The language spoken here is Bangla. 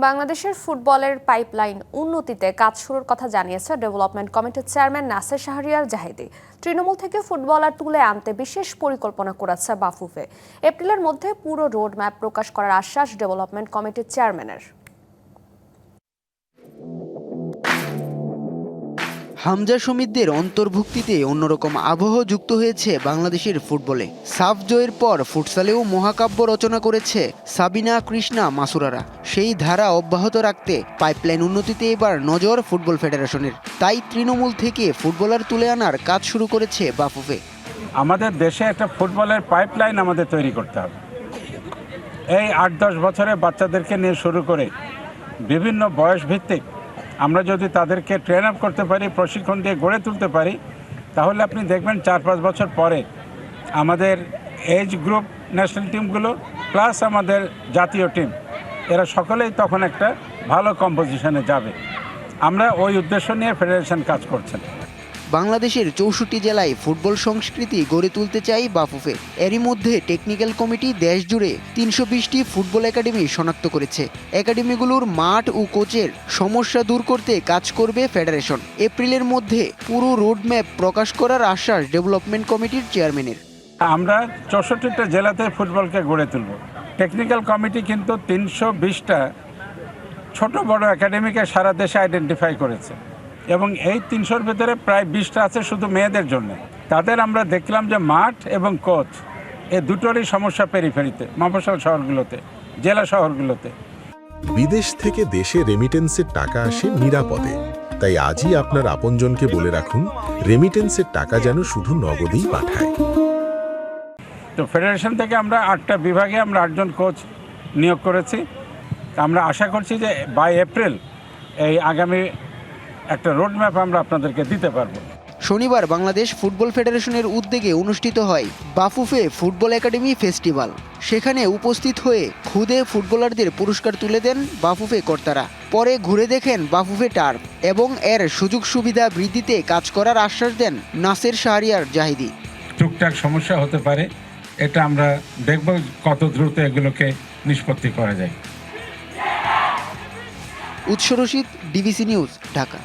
বাংলাদেশের ফুটবলের পাইপলাইন উন্নতিতে কাজ শুরুর কথা জানিয়েছে ডেভেলপমেন্ট কমিটির চেয়ারম্যান নাসের শাহরিয়ার জাহিদি। তৃণমূল থেকে ফুটবলার তুলে আনতে বিশেষ পরিকল্পনা করেছে বাফুফে। এপ্রিলের মধ্যে পুরো রোড ম্যাপ প্রকাশ করার আশ্বাস ডেভেলপমেন্ট কমিটির চেয়ারম্যানের। হামজা সমিতদের অন্তর্ভুক্তিতে অন্যরকম আবহ যুক্ত হয়েছে বাংলাদেশের ফুটবলে। সাফ জয়ের পর ফুটসালেও মহাকাব্য রচনা করেছে সাবিনা, কৃষ্ণা, মাসুরারা। সেই ধারা অব্যাহত রাখতে পাইপলাইন উন্নতিতে এবার নজর ফুটবল ফেডারেশনের। তাই তৃণমূল থেকে ফুটবলার তুলে আনার কাজ শুরু করেছে বাফুফে। আমাদের দেশে একটা ফুটবলের পাইপলাইন আমাদের তৈরি করতে হবে। এই ৮-১০ বছরে বাচ্চাদেরকে নিয়ে শুরু করে বিভিন্ন বয়স ভিত্তিক আমরা যদি তাদেরকে ট্রেন আপ করতে পারি, প্রশিক্ষণ দিয়ে গড়ে তুলতে পারি, তাহলে আপনি দেখবেন ৪-৫ বছর পরে আমাদের এজ গ্রুপ ন্যাশনাল টিমগুলো প্লাস আমাদের জাতীয় টিম এরা সকলেই তখন একটা ভালো কম্পোজিশনে যাবে। আমরা ওই উদ্দেশ্য নিয়ে ফেডারেশন কাজ করছেন। বাংলাদেশের ৬৪ জেলায় ফুটবল সংস্কৃতি গড়ে তুলতে চাই বাফুফে। এরই মধ্যে টেকনিক্যাল কমিটি দেশ জুড়ে ৩২০টি ফুটবল একাডেমি শনাক্ত করেছে। একাডেমিগুলোর মাঠ ও কোচের সমস্যা দূর করতে কাজ করবে ফেডারেশন। এপ্রিলের মধ্যে পুরো রোডম্যাপ প্রকাশ করার আশ্বাস ডেভেলপমেন্ট কমিটির চেয়ারম্যানের। আমরা ৬৪টা জেলাতে ফুটবলকে গড়ে তুলব। টেকনিক্যাল কমিটি কিন্তু ৩২০টা ছোট বড় একাডেমিকে সারা দেশে আইডেন্টিফাই করেছে এবং এই ৩০০-র ভেতরে প্রায় ২০টা আছে শুধু মেয়েদের জন্য। তাদের আমরা দেখলাম যে মাঠ এবং কোচ এই দুটোরই সমস্যা পেরিফেরিতে, মফস্বল শহরগুলোতে, জেলা শহরগুলোতে। বিদেশ থেকে দেশে রেমিটেন্সের টাকা আসে নিরাপদে। তাই আজই আপনার আপনজনকে বলে রাখুন, রেমিটেন্সের টাকা যেন শুধু নগদেই পাঠায়। তো ফেডারেশন থেকে আমরা ৮টা বিভাগে আমরা ৮ জন কোচ নিয়োগ করেছি। আমরা আশা করছি যে বাই এপ্রিল এই আগামী একটা রোড ম্যাপ আমরা আপনাদেরকে দিতে পারবো। শনিবার বাংলাদেশ ফুটবল ফেডারেশনের উদ্যোগে অনুষ্ঠিত হয় বাফুফে ফুটবল একাডেমি ফেস্টিভ্যাল। সেখানে উপস্থিত হয়ে খুদে ফুটবলারদের পুরস্কার তুলে দেন বাফুফে কর্তারা। পরে ঘুরে দেখেন বাফুফে টার্ফ এবং এর সুযোগ সুবিধা বৃদ্ধিতে কাজ করার আশ্বাস দেন নাসের শাহরিয়ার জাহিদি। টুকটাক সমস্যা হতে পারে, এটা আমরা দেখব কত দ্রুত এগুলোকে নিষ্পত্তি করা যায়। উৎস রশিদ, ডিবিসি নিউজ, ঢাকা।